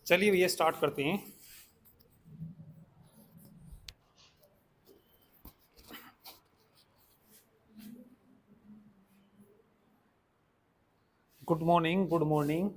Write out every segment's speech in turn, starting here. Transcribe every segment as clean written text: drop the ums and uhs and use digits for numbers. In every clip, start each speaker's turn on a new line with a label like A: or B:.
A: चलिए भैया स्टार्ट करते हैं। Good morning, good morning.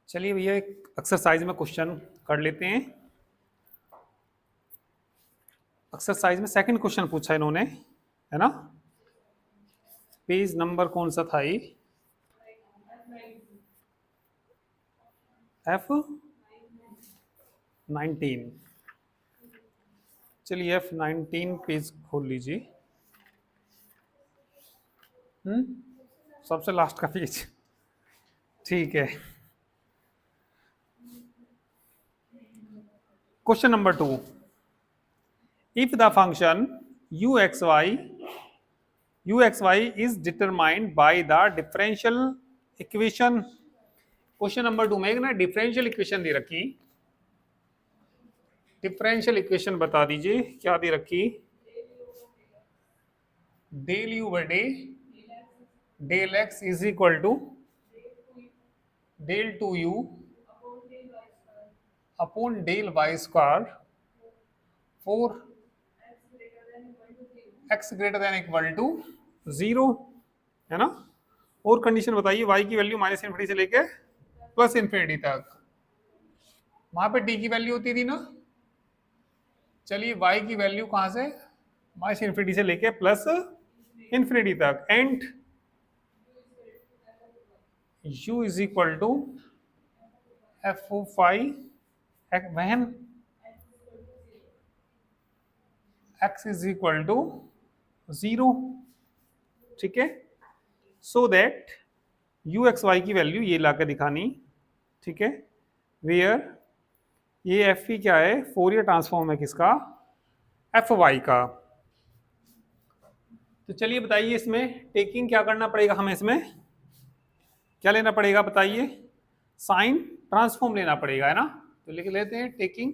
A: चलिए भैया एक एक्सरसाइज में क्वेश्चन कर लेते हैं। एक्सरसाइज में सेकंड क्वेश्चन पूछा इन्होंने, है ना। पेज नंबर कौन सा था ये? F19। चलिए F19 पेज खोल लीजिए। सबसे लास्ट का पेज। ठीक है। Question number 2। If the function uxy is determined by the differential equation। Question number 2 में एक ना डिफरेंशियल इक्वेशन दे रखी। डिफरेंशियल इक्वेशन बता दीजिए क्या दे रखी। डेल यू बटे del x is equal to del two u upon del y square for x greater than equal to 0, है ना। और कंडीशन बताइए, y की वैल्यू माइनस इन्फिनिटी से लेके प्लस इन्फिनिटी तक। वहां पे t की वैल्यू होती थी ना। चलिए y की वैल्यू कहां से, माइनस इन्फिनिटी से लेके प्लस इन्फिनिटी तक। And u is equal to f o five when x is equal to 0। ठीक है। So that u x y की वैल्यू ये ला के दिखानी। ठीक है। वेयर ये एफ ई क्या है, फोरियर ट्रांसफॉर्म है किसका, एफ वाई का। तो चलिए बताइए इसमें टेकिंग क्या करना पड़ेगा, हमें इसमें क्या लेना पड़ेगा बताइए। साइन ट्रांसफॉर्म लेना पड़ेगा, है ना। तो लिख लेते हैं टेकिंग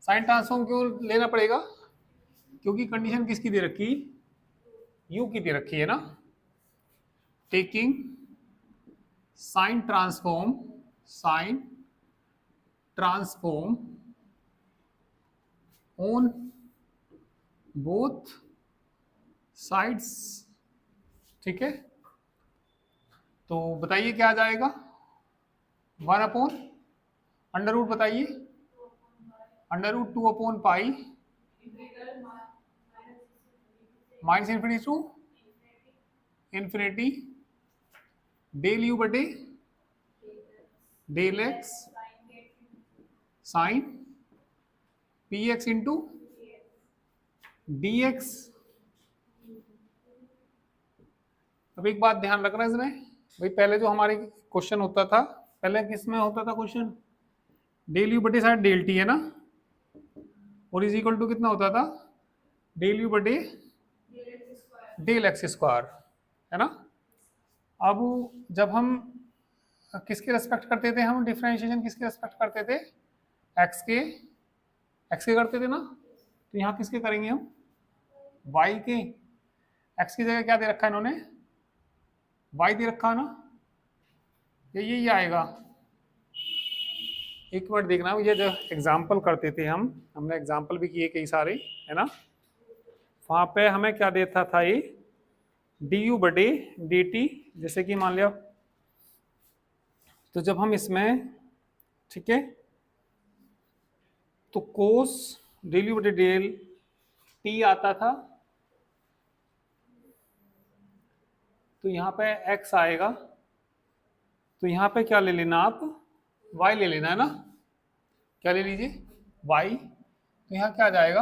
A: साइन ट्रांसफॉर्म क्यों लेना पड़ेगा, क्योंकि कंडीशन किसकी दे रखी, यू की दे रखी है ना। Taking sine transform on both sides. ठीक है। तो बताइए क्या आ जाएगा, 1 अपॉन अंडर रूट, बताइए under root 2 upon pi minus infinity to infinity del u बटे del x sine p x into d x. अब एक बात ध्यान रखना इसमें, भाई पहले जो हमारे क्वेश्चन होता था, पहले किस में होता था क्वेश्चन, डेल यू बटे साइड डेल टी, है ना। और इज इक्वल टू कितना होता था, डेल यू बटे डेल एक्स स्क्वायर, है ना। अब जब हम किसके रेस्पेक्ट करते थे, हम डिफरेंशिएशन किसके रेस्पेक्ट करते थे, एक्स के करते थे ना। तो यहाँ किसके करेंगे हम, वाई के। एक्स की जगह क्या दे रखा है इन्होंने, वाई दे रखा है ना। ये आएगा। एक बार देखना, ये जो एग्जाम्पल करते थे हमने एग्जाम्पल भी किए कई सारे, है ना। वहां पे हमें क्या देता था, ये डी यू बटे डी टी। जैसे कि मान लिया, तो जब हम इसमें, ठीक है, तो कोस डेल यू बटे डेल टी आता था, तो यहाँ पे x आएगा। तो यहाँ पे क्या ले लेना आप, y ले लेना, है ना। क्या ले लीजिए, y, तो यहाँ क्या आ जाएगा,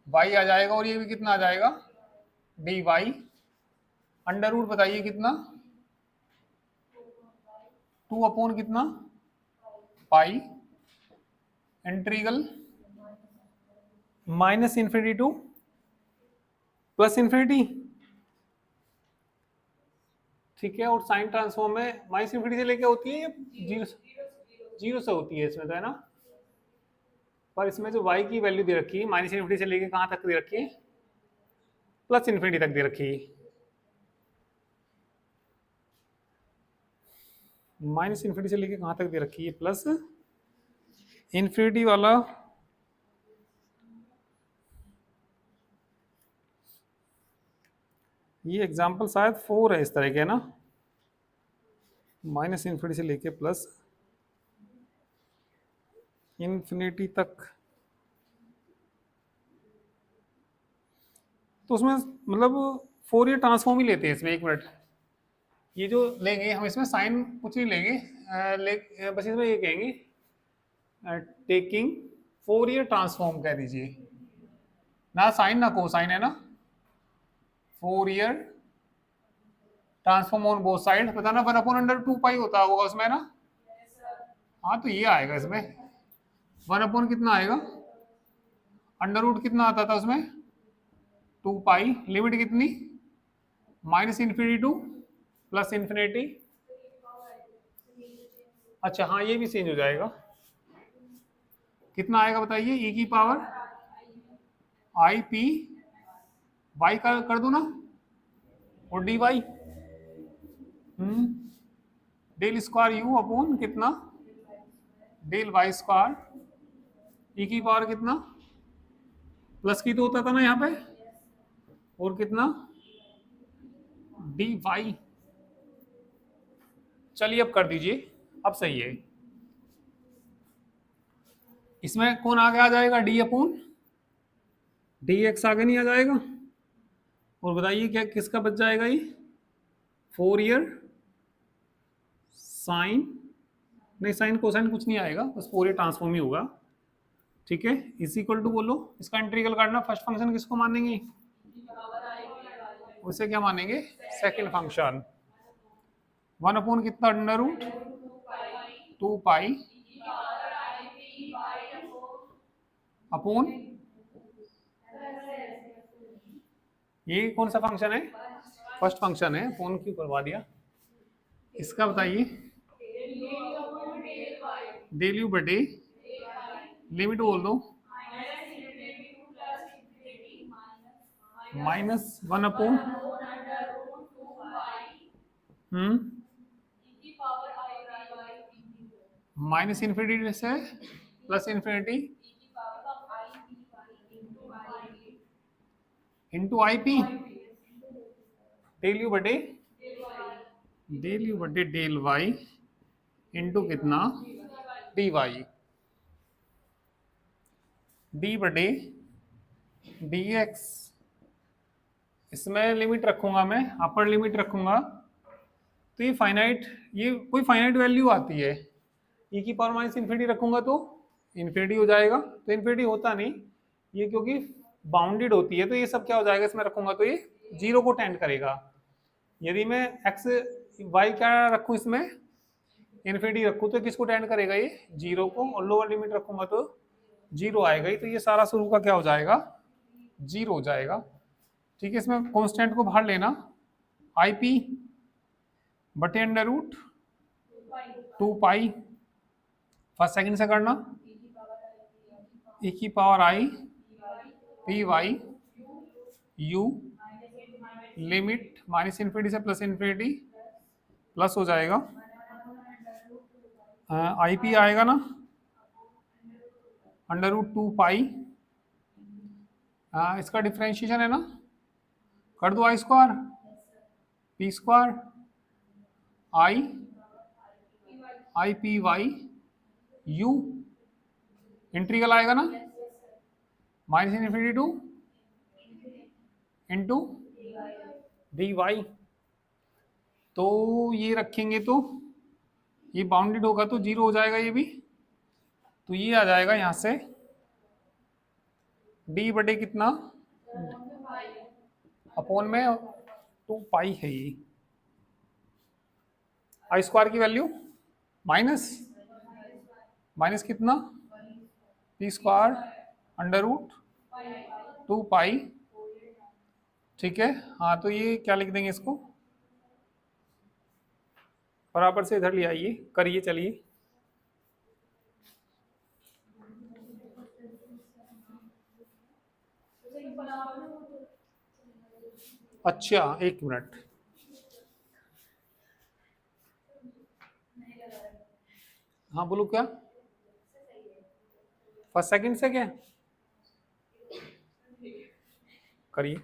A: y आ जाएगा, और ये भी कितना आ जाएगा, dy, अंडर रूट बताइए कितना, 2 अपॉन कितना, pi, integral minus infinity to plus infinity, ठीक है। और साइन ट्रांसफॉर्म में माइनस इन्फिनिटी से लेके होती है या जीरो, जीरो से होती है इसमें, तो है ना। पर इसमें जो y की वैल्यू दे रखी है माइनस इन्फिनिटी से लेके कहाँ तक दे रखी है, प्लस इन्फिनिटी तक दे रखी है। माइनस इन्फिनिटी से लेके कहाँ तक दे रखी है, प्लस इन्फिनिटी वाला, ये एग्जाम्पल शायद 4 है इस तरह के ना, माइनस इन्फिनिटी से लेके प्लस इन्फिनिटी तक। तो उसमें मतलब फोरियर ट्रांसफॉर्म ही लेते हैं इसमें। एक मिनट, ये जो लेंगे हम इसमें साइन कुछ नहीं लेंगे, बस इसमें ये कहेंगे टेकिंग फोरियर ट्रांसफॉर्म कह दीजिए, ना साइन ना कोसाइन, है ना। Fourier transform on both side, पता ना 1/√2 होता होगा उसमें ना। हाँ तो ये आएगा इसमें 1 कितना आएगा, अंडर रूट कितना आता था उसमें 2 लिमिट कितनी, minus infinity to plus infinity. अच्छा हाँ ये भी चेंज हो जाएगा, कितना आएगा बताइए, e की पावर आई पी वाई का कर दो ना, और d y del square u upon कितना, डेल वाई स्क्वायर, ई की पावर कितना, प्लस की तो होता था ना यहाँ पे, और कितना डी वाई। चलिए अब कर दीजिए, अब सही है। इसमें कौन आगे आ जाएगा, डी अपॉन डी एक्स आगे नहीं आ जाएगा। और बताइए क्या किसका बच जाएगा ये, फोरियर साइन, नहीं साइन कोसाइन कुछ नहीं आएगा, बस फोरियर ट्रांसफॉर्म ही होगा, ठीक है। इज इक्वल टू बोलो, इसका इंटीग्रल काटना, फर्स्ट फंक्शन किसको मानेंगे, उसे क्या मानेंगे, सेकंड फंक्शन। 1 कितना, अंडर रूट 2 अपॉन, ये कौन सा फंक्शन है, फर्स्ट फंक्शन है, फोन क्यों करवा दिया। इसका बताइए, डेल यू बटे, लिमिट बोल दो, -1 माइनस इन्फिनिटी से plus infinity into i p, del u बटे डेल वाई इंटू कितना, डी वाई, डी बटे डी एक्स। इसमें लिमिट रखूंगा मैं, अपर लिमिट रखूंगा, तो ये फाइनाइट, ये कोई फाइनाइट वैल्यू आती है, ई की पावर माइनस इन्फिनिटी रखूंगा तो इन्फिनिटी हो जाएगा, तो इन्फिनिटी होता नहीं ये, क्योंकि बाउंडेड होती है, तो ये सब क्या हो जाएगा, इसमें रखूंगा तो ये जीरो को टेंड करेगा। यदि मैं एक्स वाई क्या रखूं, इसमें इन्फिनिटी रखूं, तो किसको टेंड करेगा, ये जीरो को, और लोअर लिमिट रखूंगा तो जीरो आएगा ही, तो ये सारा शुरू का क्या हो जाएगा, जीरो हो जाएगा, ठीक है। इसमें कांस्टेंट को बाहर लेना, आई पी बटे अंडर रूट 2 फर्स्ट सेकंड से करना, ई की power I p y you, limit minus infinity से प्लस इन्फिनिटी, प्लस हो जाएगा आई पी आएगा ना, √2 इसका डिफरेंशिएशन है ना, कर दो i square p square i p y u, integral आएगा ना, minus infinity to into d y. तो ये रखेंगे तो ये बाउंडेड होगा तो जीरो हो जाएगा ये भी, तो ये आ जाएगा यहाँ से डी बटे कितना, अपॉन में 2 पाई है ये। आई स्क्वायर की वैल्यू माइनस माइनस कितना, पी स्क्वायर अंडर रूट 2 पाई। ठीक है, हाँ तो ये क्या लिख देंगे इसको, बराबर से इधर ले आइए, करिए चलिए। अच्छा एक मिनट, हाँ बोलो क्या, फर्स्ट सेकंड से क्या करिए।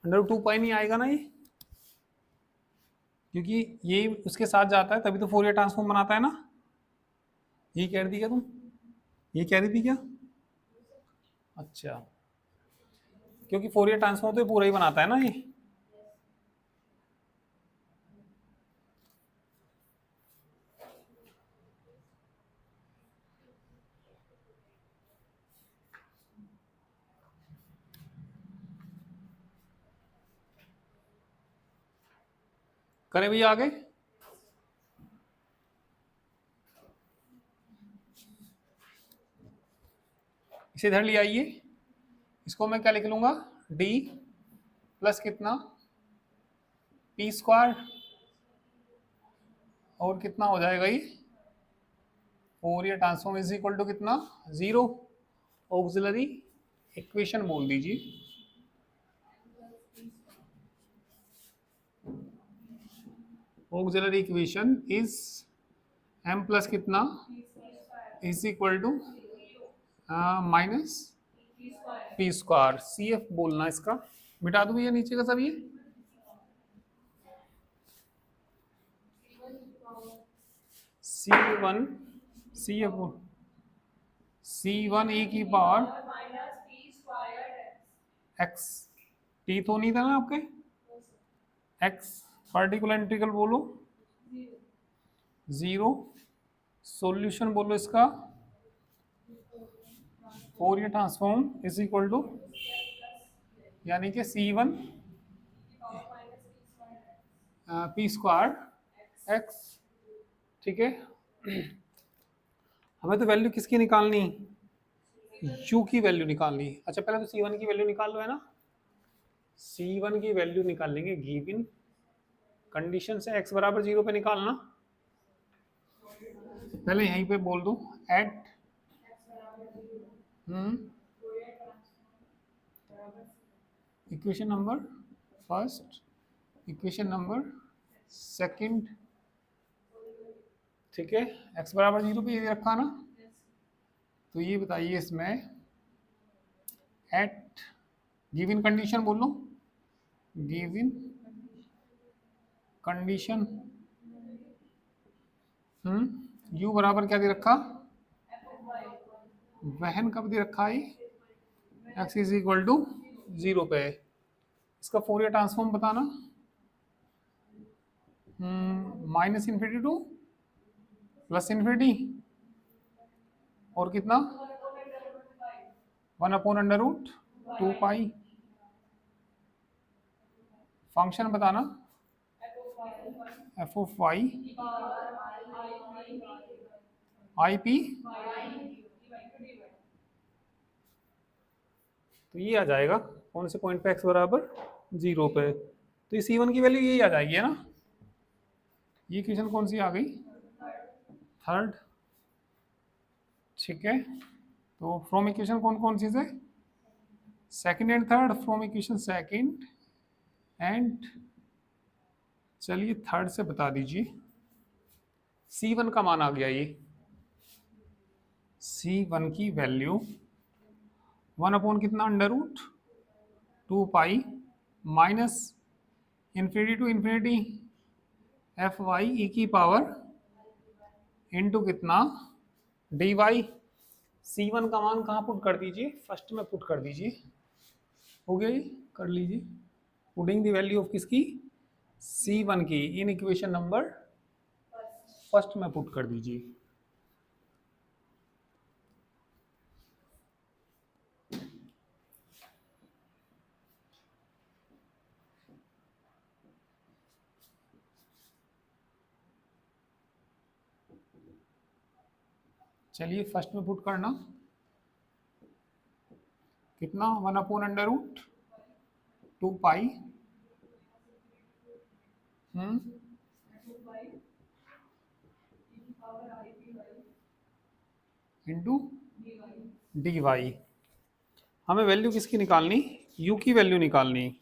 A: अंडर रूट 2 पाई नहीं आएगा ना ये, क्योंकि ये उसके साथ जाता है तभी तो फोरियर ट्रांसफॉर्म बनाता है ना। ये कह रही थी क्या तुम, ये कह रही थी क्या, अच्छा क्योंकि फोरियर ट्रांसफॉर्म तो ये पूरा ही बनाता है ना ये। करें भैया आगे, इसे इधर ले आइए, इसको मैं क्या लिख लूंगा, डी प्लस कितना, पी स्क्वायर, और कितना हो जाएगा ये, Fourier transform is equal to कितना, 0, ऑक्सिलरी इक्वेशन बोल दीजिए, auxiliary equation is m plus कितना is equal to minus p square, C F बोलना इसका, मिटा दूं ये नीचे का सब ये, C1 C F C1 e की पावर x, टी तो नहीं था ना आपके, x पार्टिकुलर इंटीग्रल बोलो 0, सॉल्यूशन बोलो इसका, Fourier transform is equal to, यानी कि C1 पी स्क्वायर x। ठीक है, हमें तो वैल्यू किसकी निकालनी, u की वैल्यू निकालनी। अच्छा पहले तो C1 की वैल्यू निकाल लो है ना, C1 की वैल्यू निकाल लेंगे, गिवन कंडीशन से x बराबर 0 पे निकालना, पहले यहीं पे बोल दूं at equation number first, equation number second. ठीक है, x बराबर 0 पे ये रखा ना, तो ये बताइए इसमें एट गिवन कंडीशन बोल लो, गिवन कंडीशन यू बराबर क्या दे रखा, वहन कब दे रखा है, एक्स इज इक्वल टू 0 पे। इसका फोरियर ट्रांसफॉर्म बताना, minus infinity to plus infinity और कितना 1/√2 पाई। फंक्शन बताना f of y i p, तो ये आ जाएगा कौन से पॉइंट पे एक्स बराबर 0 पे, तो इस C1 की वैल्यू यही आ जाएगी है ना। ये इक्वेशन कौन सी आ गई, थर्ड। ठीक है, तो फ्रॉम इक्वेशन कौन कौन सी है, second and third, from equation second and, चलिए थर्ड से बता दीजिए। C1 का मान आ गया, ये C1 की वैल्यू 1 कितना √2 pi minus infinity to infinity f y e की पावर इंटू कितना डी वाई। C1 का मान कहाँ पुट कर दीजिए, फर्स्ट में पुट कर दीजिए, हो गया ये, कर लीजिए पुटिंग द वैल्यू ऑफ किसकी, C1 की इन इक्वेशन नंबर फर्स्ट में पुट कर दीजिए। चलिए फर्स्ट में पुट करना, कितना 1/√2 पाई इंटू डी वाई। हमें वैल्यू किसकी निकालनी, u की वैल्यू निकालनी,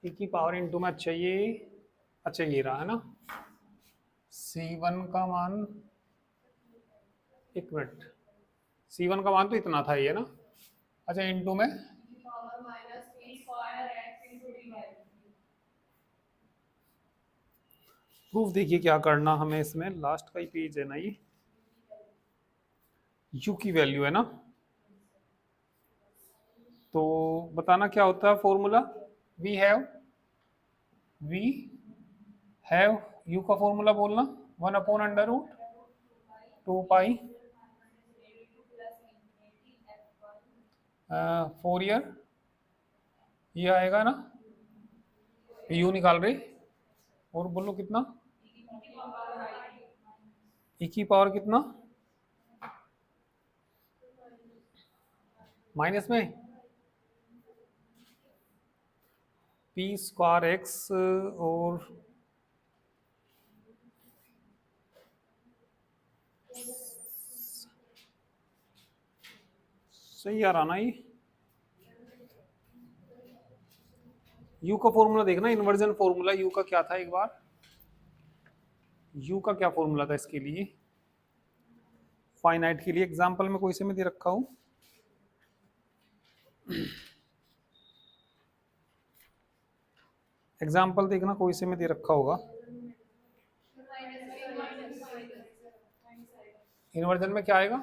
A: e की पावर इंटू में, अच्छा ये रहा है ना। C1 का मान, एक मिनट, C1 का मान तो इतना था ये ना, अच्छा इंटू में प्रूफ देखिए क्या करना हमें, इसमें लास्ट का ही पेज है ना ये, u की वैल्यू है ना, तो बताना क्या होता है फॉर्मूला, वी हैव u का फॉर्मूला बोलना 1/√2 पाई फोरियर, ये आएगा ना, u निकाल रहे, और बोलो कितना e की पावर कितना माइनस में p²x और सही आ रहा ना ये, u का फॉर्मूला देखना, इन्वर्जन फॉर्मूला u का क्या था एक बार, u का क्या फॉर्मूला था इसके लिए, फाइनाइट के लिए, एग्जांपल में कोई से मैं दे रखा हूं, एग्जाम्पल देखना कोई से में दे रखा होगा, इन्वर्जन में क्या आएगा,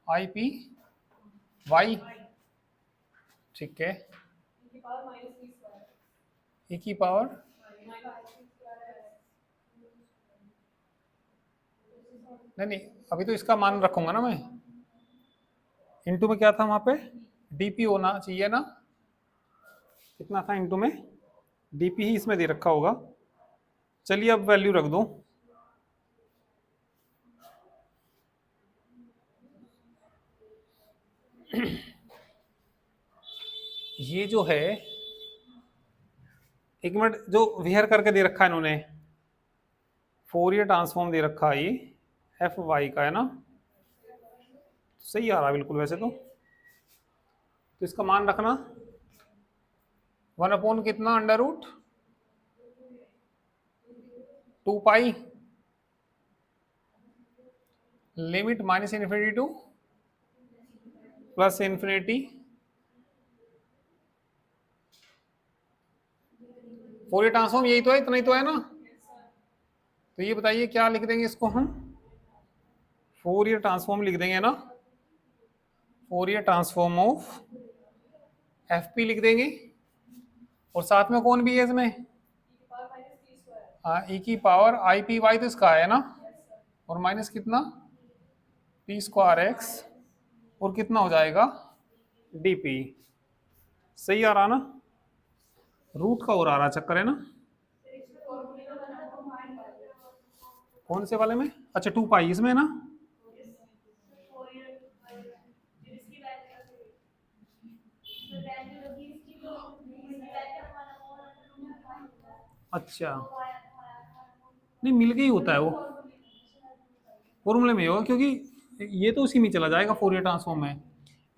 A: आई पी वाई, ठीक है, e की पावर नहीं, अभी तो इसका मान रखूंगा ना मैं, इंटू में क्या था वहां पे, डीपी होना चाहिए ना, कितना था इंटू में, डीपी ही इसमें दे रखा होगा। चलिए अब वैल्यू रख दो, ये जो है, एक मिनट, जो वेयर करके दे रखा है इन्होंने, फोरियर ट्रांसफॉर्म दे रखा है ये एफ वाई का है ना, सही आ रहा है बिल्कुल वैसे तो इसका मान रखना 1 कितना √2 पाई limit minus infinity to plus infinity Fourier transform यही तो है, इतना ही तो है ना। तो ये बताइए क्या लिख देंगे इसको हम, फोरियर ट्रांसफॉर्म लिख देंगे ना, Fourier transform of F P लिख देंगे। और साथ में कौन भी है इसमें, ई की पावर आई पी वाई, तो इसका है ना, और माइनस कितना पी स्क्वायर एक्स, और कितना हो जाएगा डी पी। सही आ रहा ना, रूट का और आ रहा चक्कर है ना। कौन से वाले में, अच्छा 2 पाई इसमें है ना। अच्छा नहीं, मिल के ही होता है वो, फॉर्मूले में ही होगा, क्योंकि ये तो उसी में चला जाएगा फोरियर ट्रांसफॉर्म में,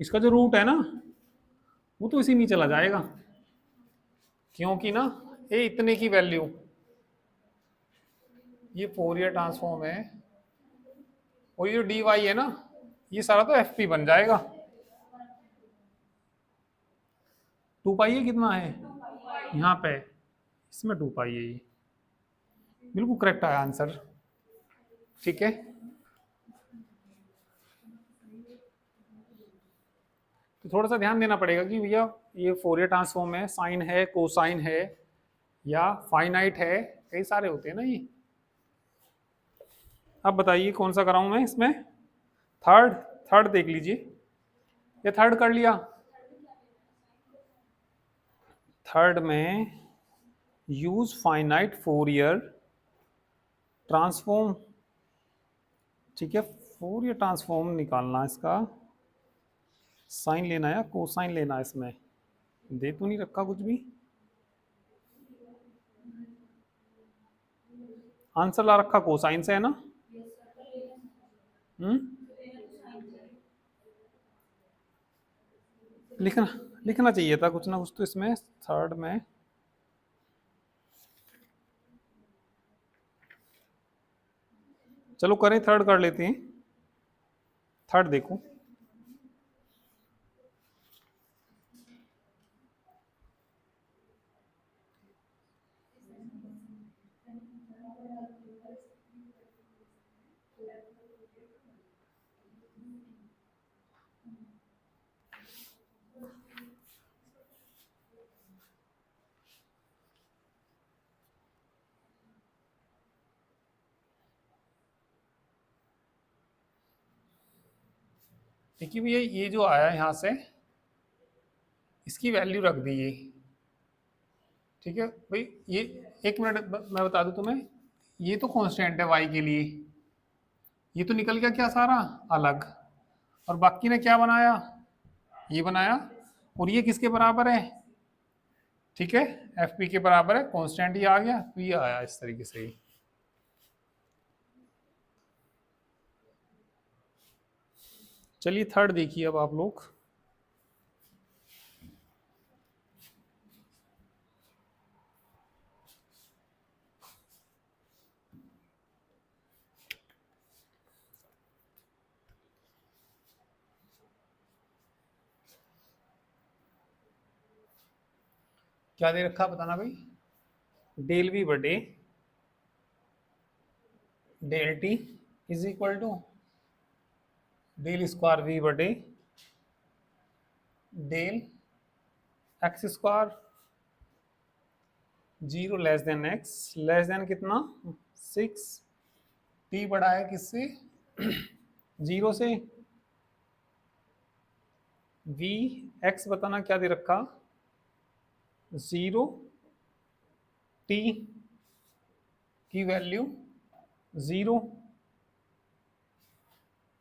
A: इसका जो रूट है ना वो तो इसी में चला जाएगा, क्योंकि ना ये इतने की वैल्यू, ये फोरियर ट्रांसफॉर्म है, और ये जो डी वाई है ना, ये सारा तो एफ पी बन जाएगा। 2 पाई है, कितना है यहाँ पे, इसमें 2 पाई है, ये बिल्कुल करेक्ट आया आंसर। ठीक है, तो थोड़ा सा ध्यान देना पड़ेगा कि भैया ये फोरियर ट्रांसफॉर्म है, साइन है, कोसाइन है, या फाइनाइट है, कई सारे होते हैं ना ये। अब बताइए कौन सा कराऊं मैं इसमें, थर्ड, थर्ड देख लीजिए, ये थर्ड कर लिया। थर्ड में यूज फाइनाइट फोरियर ट्रांसफॉर्म, ठीक है, फोरियर ट्रांसफॉर्म निकालना इसका, साइन लेना है या कोसाइन लेना है, इसमें दे तो नहीं रखा कुछ भी, आंसर ला रखा कोसाइन से है ना। हम्म, लिखना लिखना चाहिए था कुछ ना कुछ तो इसमें थर्ड में। चलो करें, थर्ड कर लेते हैं, थर्ड देखो। देखिए भैया ये जो आया यहाँ से, इसकी वैल्यू रख दी ये, ठीक है भाई, ये एक मिनट मैं बता दूं तुम्हें, ये तो कांस्टेंट है वाई के लिए, ये तो निकल गया क्या सारा अलग, और बाकी ने क्या बनाया, ये बनाया, और ये किसके बराबर है, ठीक है, एफ पी के बराबर है, कांस्टेंट ये आ गया, तो ये आया इस तरीके से ही। चलिए थर्ड देखिए अब आप लोग, क्या दे रखा बताना भाई, डेल वी बटे del t is equal to del square v बटे del x square, 0 less than x, less than कितना 6, टी बड़ा है किससे 0 से, वी एक्स बताना क्या दे रखा 0, टी की वैल्यू 0,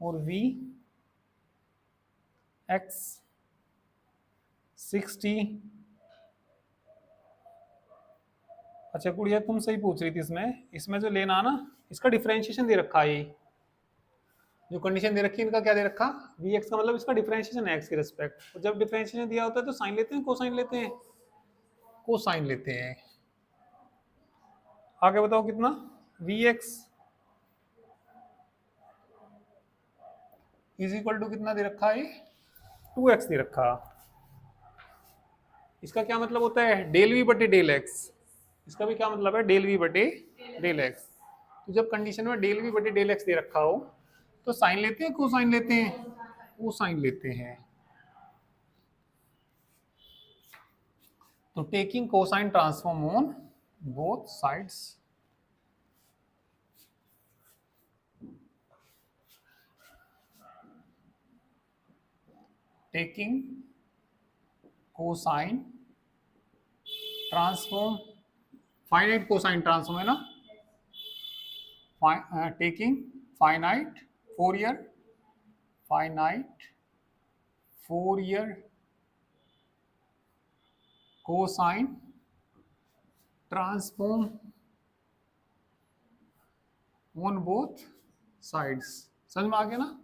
A: और वी एक्स 6t। अच्छा गुड़िया तुम सही पूछ रही थी, इसमें इसमें जो लेना ना, इसका डिफरेंशिएशन दे रखा है, ये जो कंडीशन दे रखी है इनका क्या दे रखा, वी एक्स का मतलब इसका डिफरेंशिएशन है एक्स के रिस्पेक्ट, और जब डिफरेंशिएशन दिया होता है तो साइन लेते हैं कोसाइन लेते हैं, कोसाइन लेते हैं। आगे बताओ कितना v x is equal to कितना दे रखा है, 2x दे रखा। इसका क्या मतलब होता है, डेल वी बटे डेल एक्स। इसका भी क्या मतलब है, डेल वी बटे डेल एक्स। तो जब कंडीशन में डेल वी बटे डेल एक्स दे रखा हो तो साइन लेते हैं कोसाइन लेते हैं, कोसाइन लेते हैं। तो taking cosine transform on both sides, taking cosine transform, finite cosine transform है ना, taking finite Fourier, finite Fourier cosine transform on both sides. समझ में आ गया ना।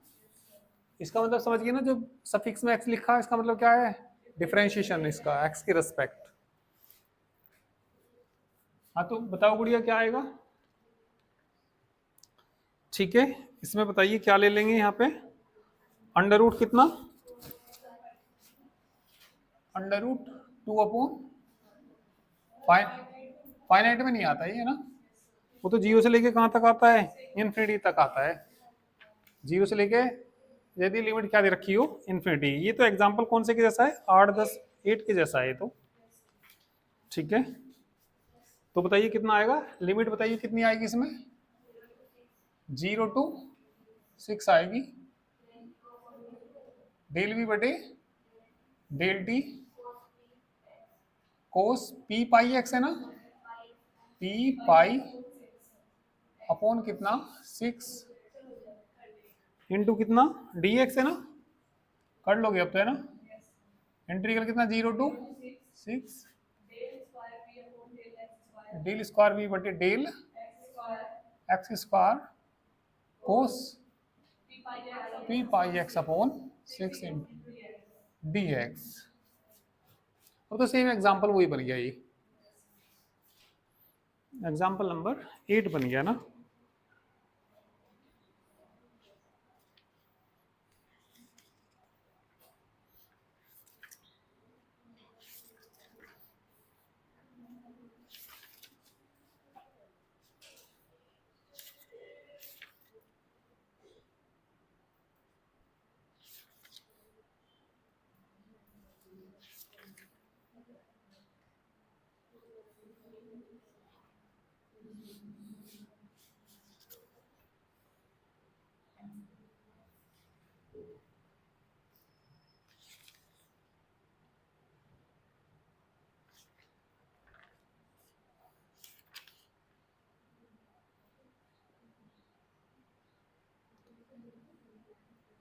A: इसका मतलब समझ गए ना, जो सफिक्स में एक्स लिखा है इसका मतलब क्या है, डिफरेंशिएशन इसका एक्स के रिस्पेक्ट। हाँ तो बताओ गुड़िया क्या आएगा। ठीक है, इसमें बताइए क्या ले लेंगे यहाँ पे, अंडर रूट कितना, अंडर रूट 2 अपॉन फाइनाइट में नहीं आता ये ना, वो तो जीरो से लेके कहाँ तक आता है, इन्फिनिटी तक आता है। जीरो से लेके यदि लिमिट क्या दे रखी हो, इन्फिनिटी। ये तो एग्जांपल कौन से के जैसा है, 8 10 8 के जैसा है तो। ठीक है, तो बताइए कितना आएगा, लिमिट बताइए कितनी आएगी इसमें, 0 to 6 आएगी, डेल वी बटे डेल टी कोस पी पाई एक्स है ना, पी पाई अपॉन कितना 6 इंटू कितना डी एक्स है ना, कर लोगे अब तो है ना, इंटीग्रल कितना 0 to 6 डेल स्क्वायर वी बटे del x square cos p pi x upon 6 into d x. और तो सेम एग्जाम्पल वही बन गया, ये एग्जाम्पल नंबर 8 बन गया ना।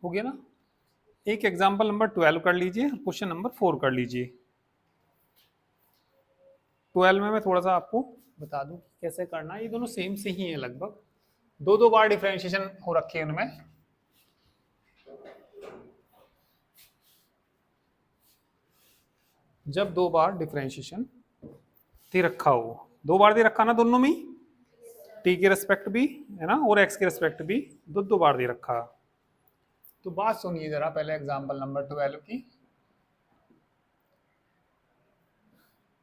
A: हो गया ना। एक एग्जाम्पल नंबर 12 कर लीजिए, क्वेश्चन नंबर 4 कर लीजिए। 12 में मैं थोड़ा सा आपको बता दूं कैसे करना है, ये दोनों सेम से ही है लगभग, दो दो बार डिफरेंशिएशन हो रखे हैं उनमें। जब दो बार डिफरेंशिएशन दे रखा हो, दो बार दे रखा ना दोनों में, टी के रेस्पेक्ट भी है ना और एक्स के रेस्पेक्ट भी, दो दो बार दे रखा। तो बात सुनिए जरा पहले एग्जांपल नंबर 12 की।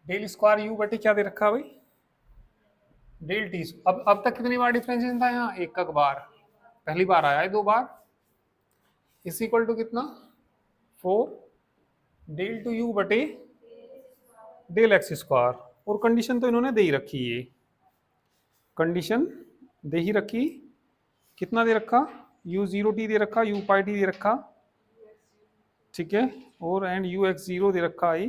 A: डेल स्क्वायर यू बटे क्या दे रखा भाई, डेल टी। अब तक कितनी बार डिफरेंशिएशन था यहाँ, एक बार, पहली बार आया है दो बार, इस इक्वल टू कितना 4 डेल टू यू बटे डेल एक्स स्क्वायर। और कंडीशन तो इन्होंने दे ही रखी है, कंडीशन दे ही रखी, कितना दे रखा, यू जीरो टी दे रखा, यू पाई टी दे रखा, ठीक है, और एंड यू एक्स जीरो दे रखा आई,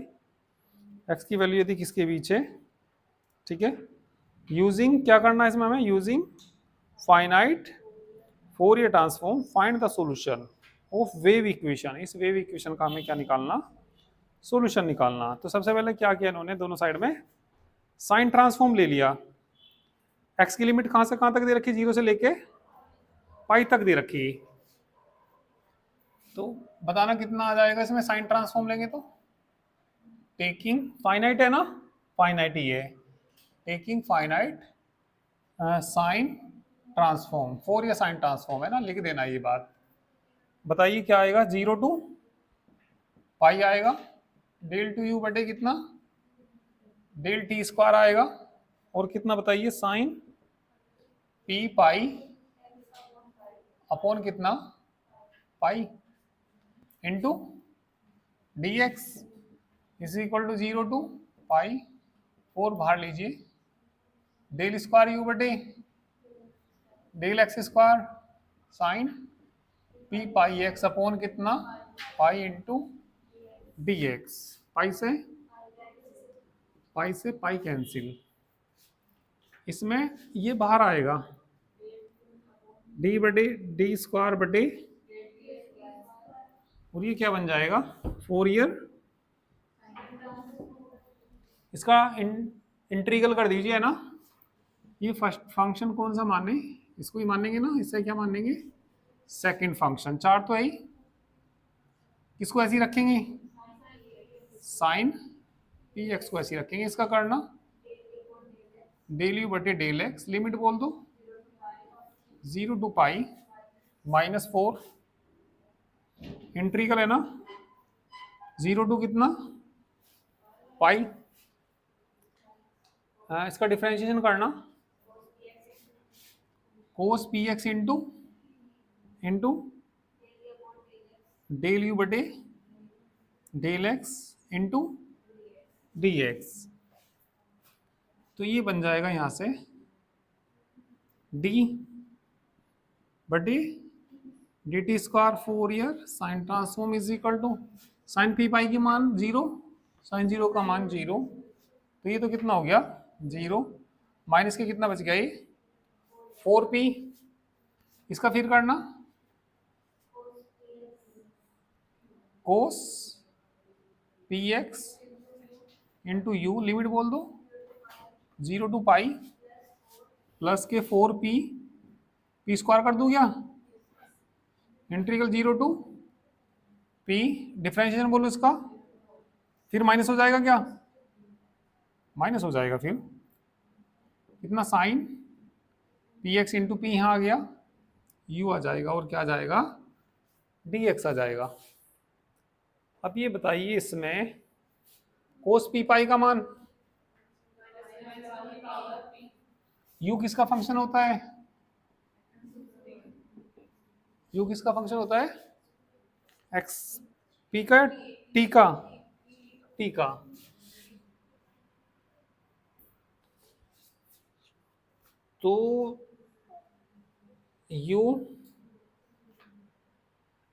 A: एक्स की वैल्यू यदि किसके बीच है, ठीक है। यूजिंग क्या करना है इसमें हमें, using finite Fourier transform find the solution of wave equation. इस वेव इक्वेशन का हमें क्या निकालना, सॉल्यूशन निकालना। तो सबसे पहले क्या किया इन्होंने, दोनों साइड में साइन ट्रांसफॉर्म ले लिया। एक्स की लिमिट कहां से कहां तक दे रखी, 0 से लेके पाई तक दे रखी। तो बताना कितना आ जाएगा इसमें साइन ट्रांसफॉर्म लेंगे तो, टेकिंग फाइनाइट है ना, फाइनाइट ही है, taking finite sign transform, Fourier sine transform है ना, लिख देना ये बात, बताइए क्या आएगा, 0 टू पाई आएगा, डेल टू यू बटे कितना, डेल टी स्क्वायर आएगा, और कितना बताइए, साइन पी पाई अपॉन कितना, pi into d x is equal to 0 to pi, 4 बाहर लीजिए, डेल स्क्वायर यू बटे del x square sine p pi x upon कितना, pi into d x, pi से पाई कैंसिल, इसमें ये बाहर आएगा डी बटे डी स्क्वायर बटे, और ये क्या बन जाएगा, 4 ईयर, इसका इंटीग्रल कर दीजिए, है ना। ये फर्स्ट फंक्शन कौन सा माने, इसको ही मानेंगे ना, इससे क्या मानेंगे, सेकंड फंक्शन, 4 तो है ही, इसको ऐसे ही रखेंगे, साइन पी एक्स को ऐसे ही रखेंगे, इसका करना डेल यू बटे डेल एक्स, लिमिट बोल दो 0 टू पाई -4, इंटीग्रल है ना 0 टू कितना, पाई, इसका डिफरेंशिएशन करना cos p x into del u बटे del x into d x, तो ये बन जाएगा यहां से डी बटे d t square 4 year sine transform is equal to sine p pi की मान 0, साइन 0 का मान 0, तो ये तो कितना हो गया 0, माइनस के कितना बच गया ये 4p, इसका फिर करना cos p x into u, limit बोल दो 0 टू पाई प्लस के 4p, पी स्क्वायर कर दूं क्या, इंटीग्रल 0 टू पी, डिफरेंशिएशन बोलो इसका, फिर माइनस हो जाएगा क्या, माइनस हो जाएगा, फिर कितना sine p x into p यहाँ आ गया, यू आ जाएगा, और क्या आ जाएगा, डी एक्स आ जाएगा। अब ये बताइए इसमें कोस पी पाई का मान, यू किसका फंक्शन होता है, यू किसका फंक्शन होता है, एक्स पी का टी का, टी का, तो u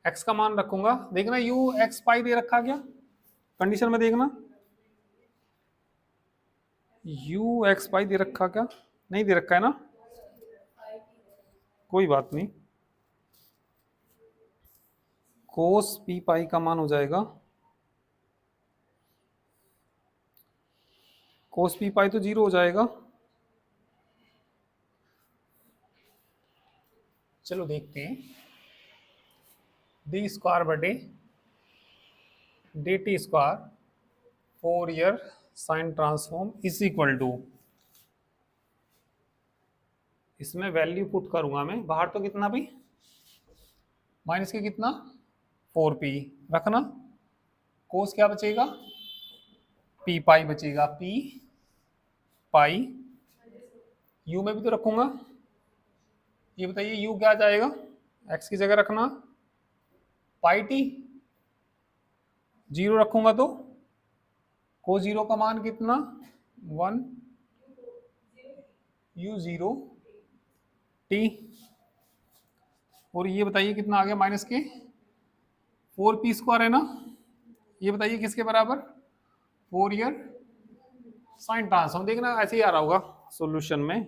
A: x का मान रखूंगा, देखना u x पाई दे रखा क्या, कंडीशन में देखना u x पाई दे रखा क्या, नहीं दे रखा है ना, कोई बात नहीं, कोस पी पाई का मान हो जाएगा, कोस पी पाई तो 0 हो जाएगा, चलो देखते हैं, डी स्क्वायर बटे d t square 4 year sine transform is equal to, इसमें वैल्यू पुट करूंगा मैं, बाहर तो कितना भाई, माइनस के कितना 4p रखना, कोस क्या बचेगा, p पाई बचेगा, p पाई, u में भी तो रखूंगा, ये बताइए u क्या आ जाएगा, x की जगह रखना पाई t, 0 रखूंगा तो को 0 का मान कितना 1, u 0 t, और ये बताइए कितना आ गया माइनस के 4p स्क्वायर है ना, ये बताइए किसके बराबर, 4 ईयर साइन ट्रांसफॉर्म, देखना ऐसे ही आ रहा होगा सॉल्यूशन में,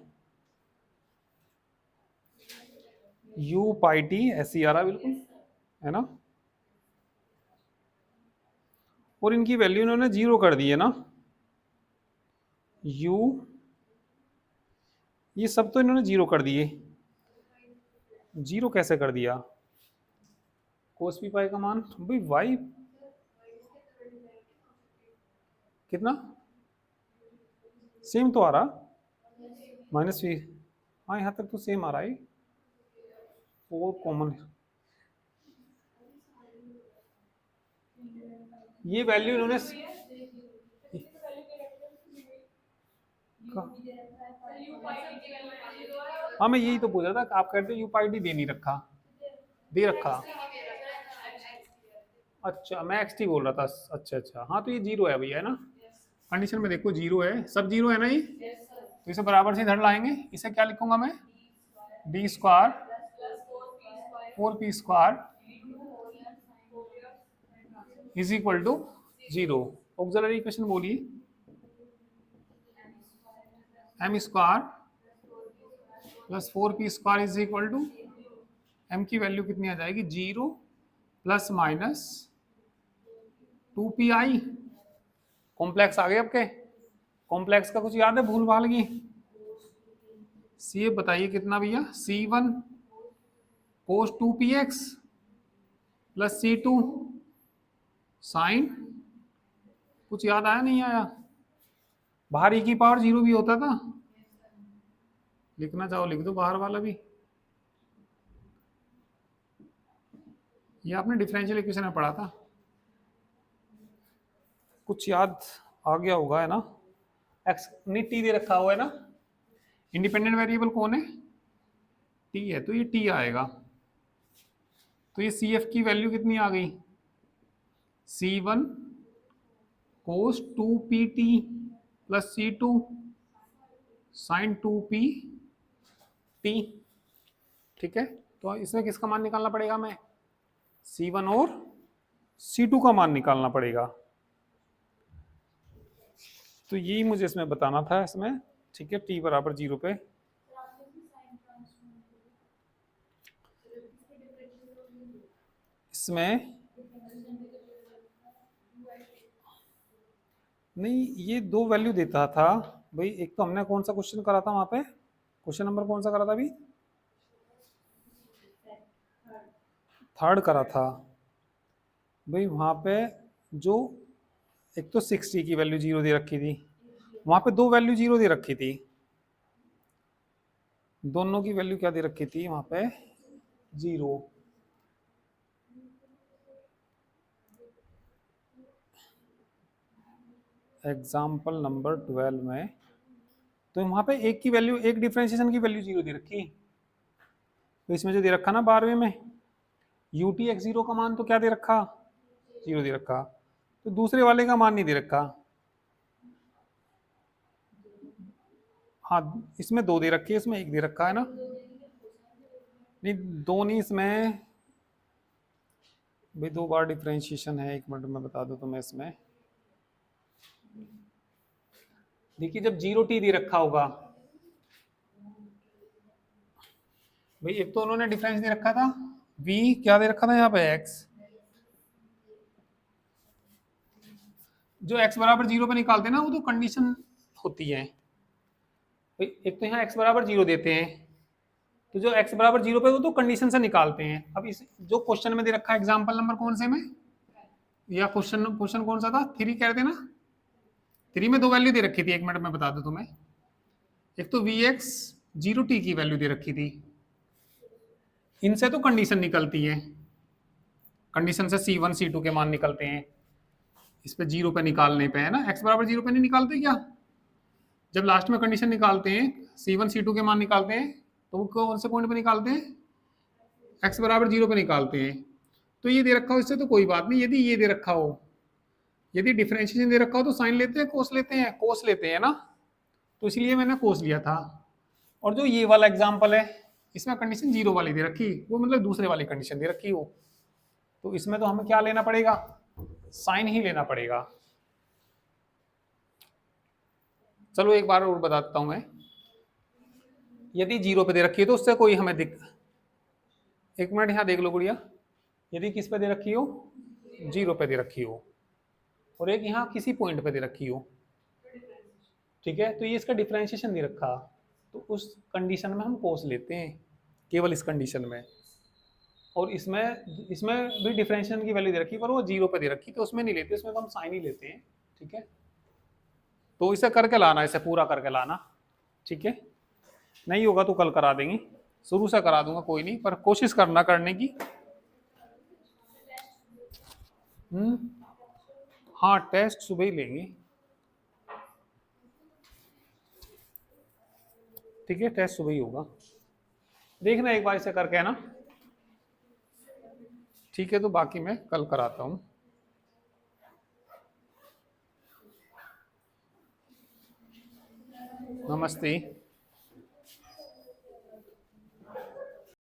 A: u पाई t ऐसे ही आ रहा बिल्कुल, है ना, और इनकी वैल्यू इन्होंने 0 कर दी है ना, u, ये सब तो इन्होंने 0 कर दिए, 0 कैसे कर दिया, कोस पी पाई का मान भाई y कितना सेम तो आ रहा, -v, हाँ यहाँ तक तो सेम आ रहा है, 4 कॉमन, ये वैल्यू इन्होंने हाँ मैं यही तो पूछ रहा था, आप कहते यू पाई डी दे नहीं रखा, दे रखा। अच्छा मैं एक्स टी बोल रहा था। अच्छा अच्छा, हाँ तो ये जीरो है भैया, है ना। कंडीशन में देखो जीरो है, सब जीरो है ना ये, तो इसे बराबर से इधर लाएंगे, इसे क्या लिखूंगा मैं, D square 4p² is equal to zero. Auxiliary equation बोलिए, m² plus 4p² is equal to, m की वैल्यू कितनी आ जाएगी, zero plus minus 2pi। Complex आ गए आपके, कॉम्प्लेक्स का कुछ याद है भूल भाल की, सी बताइए कितना भैया, c1 cos 2px plus c2 sign, कुछ याद आया नहीं आया, बाहर e की पावर जीरो भी होता था, लिखना चाहो लिख दो बाहर वाला भी, ये आपने डिफरेंशियल इक्वेशन में पढ़ा था, कुछ याद आ गया होगा, है ना। एक्स नहीं टी दे रखा हुआ है ना, इंडिपेंडेंट वेरिएबल कौन है, टी है, तो ये टी आएगा, तो ये सी एफ की वैल्यू कितनी आ गई, c1 cos 2pt plus c2 sin 2pt। ठीक है, तो इसमें किसका मान निकालना पड़ेगा, मैं c1 और c2 का मान निकालना पड़ेगा, तो यही मुझे इसमें बताना था इसमें। ठीक है, t बराबर जीरो पे, इसमें नहीं ये दो वैल्यू देता था भाई, एक तो हमने कौन सा क्वेश्चन करा था वहां पे, क्वेश्चन नंबर कौन सा करा था अभी, थर्ड करा था भाई, वहां पे जो एक तो 60 की वैल्यू जीरो दे रखी थी, वहां पे दो वैल्यू जीरो दे रखी थी, दोनों की वैल्यू क्या दे रखी थी वहां पे, जीरो। एग्जाम्पल नंबर 12 में तो वहां पे एक की वैल्यू, एक डिफरेंशिएशन की वैल्यू जीरो दे रखी, तो इसमें जो दे रखा ना 12वें में, यू टी एक्स जीरो का मान तो क्या दे रखा, जीरो दे रखा, तो दूसरे वाले का मान नहीं दे रखा। हाँ इसमें दो दे रखी है, इसमें एक दे रखा है ना, नहीं दो नहीं, इसमें भाई दो बार डिफरेंशिएशन है, एक मिनट में बता दो तुम्हें, इसमें देखिए जब जीरो टी दे रखा होगा भाई, एक तो उन्होंने डिफरेंस दे रखा था v, क्या दे रखा था यहाँ पे x, जो x बराबर जीरो पे निकालते हैं ना, वो तो कंडीशन होती है भाई, एक तो यहाँ x बराबर जीरो देते हैं, तो जो x बराबर जीरो पे वो तो कंडीशन से निकालते हैं। अब इस जो क्वेश्चन में दे रखा है एग्जाम्पल नंबर कौन से में, या क्वेश्चन क्वेश्चन कौन सा था, 3 कह रहे थे ना, 3 में दो वैल्यू दे रखी थी, एक मिनट में बता दो तुम्हें, एक तो vx जीरो टी की वैल्यू दे रखी थी, इनसे तो कंडीशन निकलती है, कंडीशन से c1 c2 के मान निकलते हैं, इस पे जीरो पे निकालने पे, है ना, x बराबर जीरो पे नहीं निकालते क्या, जब लास्ट में कंडीशन निकालते हैं c1 c2 के मान निकालते हैं, तो वो कौन से पॉइंट पे निकालते हैं, x बराबर जीरो पे निकालते हैं। तो ये दे रखा हो इससे तो कोई बात नहीं, यदि ये दे रखा हो, यदि डिफरेंशिएशन दे रखा हो तो साइन लेते हैं कोस लेते हैं, कोस लेते हैं ना, तो इसलिए मैंने कोस लिया था। और जो ये वाला एग्जाम्पल है इसमें कंडीशन जीरो वाली दे रखी, वो मतलब दूसरे वाली कंडीशन दे रखी हो, तो इसमें तो हमें क्या लेना पड़ेगा, साइन ही लेना पड़ेगा। चलो एक बार और बताता हूं मैं, यदि जीरो पे दे रखी है तो उससे कोई हमें दिक, एक मिनट यहाँ देख लो गुड़िया, यदि किस पे दे रखी हो, जीरो पे दे रखी हो, और एक यहाँ किसी पॉइंट पे दे रखी हो, ठीक है, तो ये इसका डिफरेंशिएशन दे रखा, तो उस कंडीशन में हम कोस लेते हैं, केवल इस कंडीशन में। और इसमें इसमें भी डिफरेंशिएशन की वैल्यू दे रखी, पर वो जीरो पे दे रखी, तो उसमें नहीं लेते, उसमें तो हम साइन ही लेते हैं। ठीक है, तो इसे करके लाना, इसे पूरा करके लाना। ठीक है, नहीं होगा तो कल करा देंगे, शुरू से करा दूंगा कोई नहीं, पर कोशिश करना करने की। हाँ टेस्ट सुबह ही लेंगे, ठीक है, टेस्ट सुबह ही होगा। देखना एक बार इसे करके, है ना। ठीक है, तो बाकी मैं कल कराता हूँ। नमस्ते।